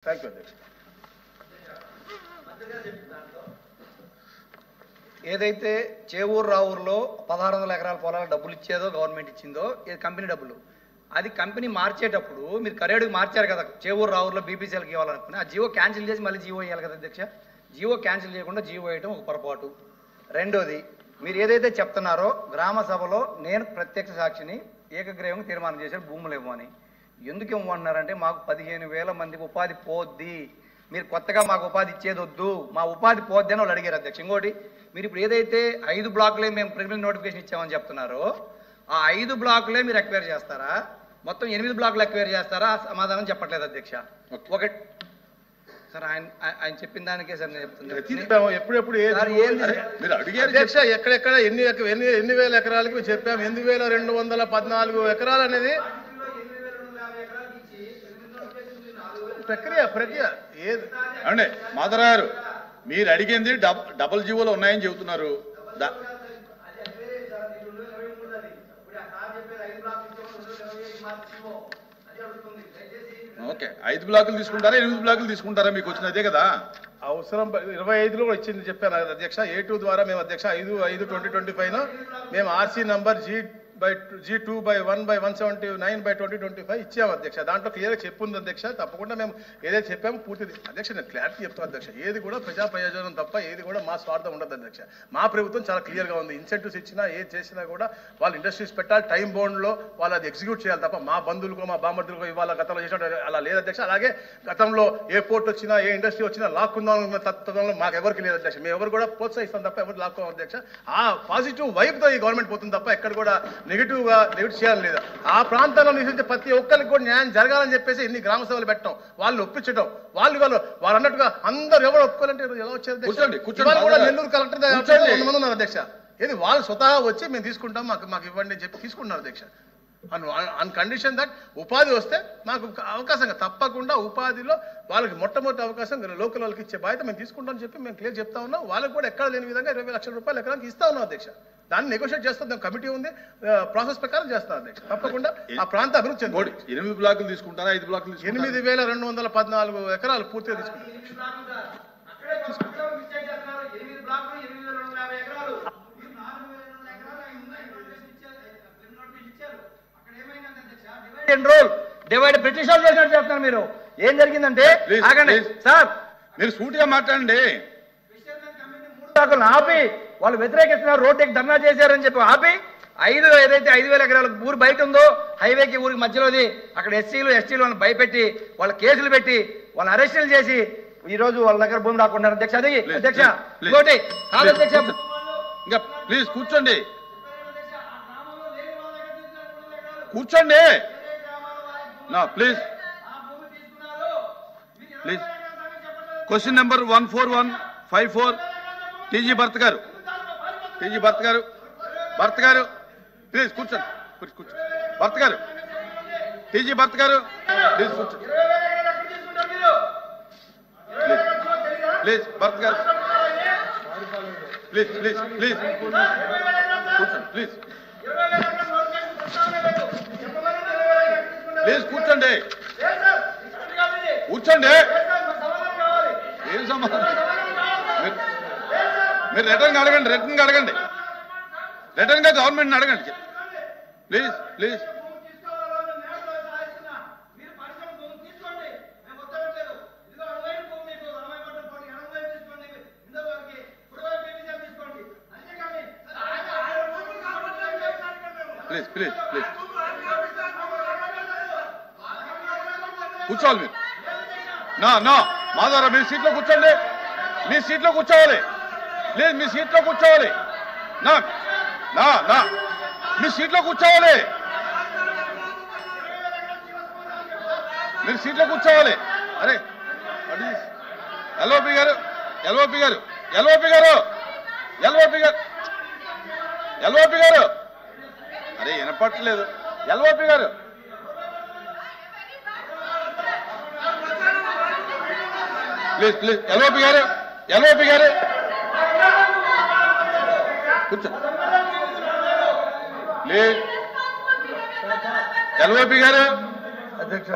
Thank you అధ్యక్ష. ఏదైతే చేవూరు రావూరులో 1600 ఎకరాల పొలాలు డబ్బులు ఇచ్చేదో గవర్నమెంట్ ఇచ్చిందో ఇది కంపెనీ డబ్బులు. అది కంపెనీ మార్చేటప్పుడు మీరు కరేడుకు మార్చారు కదా, చేవూరు రావూరులో బీపీసీఎల్కి ఇవ్వాలనుకుని ఆ జియో క్యాన్సిల్ చేసి మళ్ళీ జియో ఇవ్వాలి కదా అధ్యక్ష. జియో క్యాన్సిల్ చేయకుండా జియో వేయడం ఒక పొరపాటు. రెండోది, మీరు ఏదైతే చెప్తున్నారో గ్రామ సభలో నేను ప్రత్యక్ష సాక్షిని ఏకగ్రీవంగా తీర్మానం చేశారు భూములు ఇవ్వమని. ఎందుకు ఇవ్వమంటున్నారంటే మాకు 15,000 మందికి ఉపాధి పోద్ది, మీరు కొత్తగా మాకు ఉపాధి ఇచ్చేది వద్దు, మా ఉపాధి పోద్ది అని వాళ్ళు అడిగారు అధ్యక్ష. ఇంకోటి, మీరు ఇప్పుడు ఏదైతే 5 బ్లాకులే మేము ప్రిలిమినరీ నోటిఫికేషన్ ఇచ్చామని చెప్తున్నారో ఆ 5 బ్లాకులే మీరు ఎక్వైర్ చేస్తారా, మొత్తం 8 బ్లాకులు ఎక్వైర్ చేస్తారా? సమాధానం చెప్పట్లేదు అధ్యక్ష. ఒకటి సార్, ఆయన చెప్పిన దానికే సార్ నేను చెప్తున్నాను. ఎప్పుడెప్పుడు మీరు అడిగారు అధ్యక్ష, ఎక్కడెక్కడ ఎన్ని వేల ఎకరాలకి మేము చెప్పాము. 8,214 ఎకరాలు అనేది ప్రక్రియ ఏది అండి మాధవరావు, మీరు అడిగింది డబుల్ జీవోలు ఉన్నాయని చెబుతున్నారు. ఓకే, 5 బ్లాకులు తీసుకుంటారా 8 బ్లాకులు తీసుకుంటారా? మీకు వచ్చిన అదే కదా అవసరం. 25లో కూడా ఇచ్చింది చెప్పాను అధ్యక్ష. A2 ద్వారా మేము అధ్యక్ష 5/5/2025 మేము ఆర్సీ నంబర్ G2/1/179/2025 ఇచ్చాము అధ్యక్ష. దాంట్లో క్లియర్గా చెప్పుంది అధ్యక్ష. తప్పకుండా మేము ఏదైతే చెప్పామో పూర్తిది అధ్యక్ష. నేను క్లారిటీ చెప్తాను అధ్యక్ష. ఏది కూడా ప్రజా ప్రయోజనం తప్ప ఏది కూడా మా స్వార్థం ఉండదు అధ్యక్ష. మా ప్రభుత్వం చాలా క్లియర్గా ఉంది. ఇన్సెంటివ్స్ ఇచ్చినా ఏది చేసినా కూడా వాళ్ళు ఇండస్ట్రీస్ పెట్టాలి, టైం బౌండ్లో వాళ్ళు అది ఎగ్జిక్యూట్ చేయాలి తప్ప మా బంధువులకో మా బామర్దులకో ఇవాళ గతంలో చేసినట్టు అలా లేదు అధ్యక్ష. అలాగే గతంలో ఏ పోర్ట్ వచ్చినా ఏ ఇండస్ట్రీ వచ్చినా లాక్కుందాం తత్వంలో మాకు ఎవరికి లేదు అధ్యక్ష. మేము ఎవరు కూడా ప్రోత్సహిస్తాం తప్ప ఎవరు లాక్కోం అధ్యక్ష. ఆ పాజిటివ్ వైపుతో ఈ గవర్నమెంట్ పోతుంది తప్ప ఎక్కడ కూడా నెగిటివ్ చేయాలని లేదు. ఆ ప్రాంతాల్లో నివసించే ప్రతి ఒక్కరికి కూడా న్యాయం జరగాలని చెప్పేసి ఇన్ని గ్రామ సభలు పెట్టడం, వాళ్ళు ఒప్పించడం, వాళ్ళు అన్నట్టుగా అందరూ ఎవరు ఒప్పుకోవాలంటే ఎలా వచ్చారు కూడా నెల్లూరు కలెక్టర్ 100 మంది ఉన్నారు అధ్యక్ష. ఏది వాళ్ళు స్వతహా వచ్చి మేము తీసుకుంటాం మాకు ఇవ్వండి అని చెప్పి తీసుకుంటున్నారు అధ్యక్ష. ఆన్ కండిషన్ దట్ ఉపాధి వస్తే మాకు అవకాశంగా తప్పకుండా ఉపాధిలో వాళ్ళకి మొట్టమొదటి అవకాశం లోకల్ వాళ్ళకి ఇచ్చే బాధ్యత మేము తీసుకుంటామని చెప్పి మేము క్లియర్ చెప్తా ఉన్నాం. వాళ్ళకి కూడా ఎక్కడ లేని విధంగా 20 లక్షల రూపాయలు ఎకరానికి ఇస్తా ఉన్నాం అధ్యక్ష. దాన్ని నెగోషియేట్ చేస్తాం, కమిటీ ఉంది, ప్రాసెస్ ప్రకారం చేస్తాం అధ్యక్ష. తప్పకుండా ఆ ప్రాంత అభివృద్ధి 8 బ్లాకులు తీసుకుంటారా 5 బ్లాకులు? 8,214 ఎకరాలు పూర్తిగా తీసుకుంటాం. డివైడ్ బ్రిటిష్ వాళ్ళు చేసినట్టు చెప్తున్నారు మీరు. ఏం జరిగిందంటే సార్ మీరు సూటిగా మాట్లాడండి. ఆపి వాళ్ళు వ్యతిరేకిస్తున్నారు, రోడ్డుకి ధర్నా చేశారని చెప్పి ఆపి ఏదైతే 5,000 ఎకరాల ఊరు బయట ఉందో హైవేకి ఊరికి మధ్యలోది అక్కడ ఎస్సీలు ఎస్టీలు వాళ్ళని భయపెట్టి వాళ్ళ కేసులు పెట్టి వాళ్ళని అరెస్టులు చేసి ఈ రోజు వాళ్ళ దగ్గర భూమి రాకుండా అధ్యక్ష. అది అధ్యక్ష ఇంకోటి కాదు అధ్యక్ష. ఇంకా ప్లీజ్ కూర్చోండి కూర్చోండి please please. Question number 14154 TG భర్త గారు ప్లీజ్ కూర్చోండి. భర్త గారు టీజీ భర్త గారు ప్లీజ్ కూర్చోండి. ప్లీజ్ భర్త గారు ప్లీజ్ కూర్చోండి. ప్లీజ్ కూర్చోండి. ఏం సమాధానం? మీరు రిటర్న్ గా గవర్నమెంట్ అడగండి ప్లీజ్. కూర్చోవాలి మీరు. మాధవరావు మీ సీట్లో కూర్చోండి. మీ సీట్లో కూర్చోవాలి. ప్లీజ్ మీ సీట్లో కూర్చోవాలి. మీ సీట్లో కూర్చోవాలి. మీరు సీట్లో కూర్చోవాలి. అరే ఎల్ఓపి గారు అరే వినపట్లేదు. ఎల్ఓపి గారు ప్లీజ్ ఎల్ఓపి గారు కూర్చో. ప్లీజ్ ఎల్ఓపి గారు అధ్యక్ష.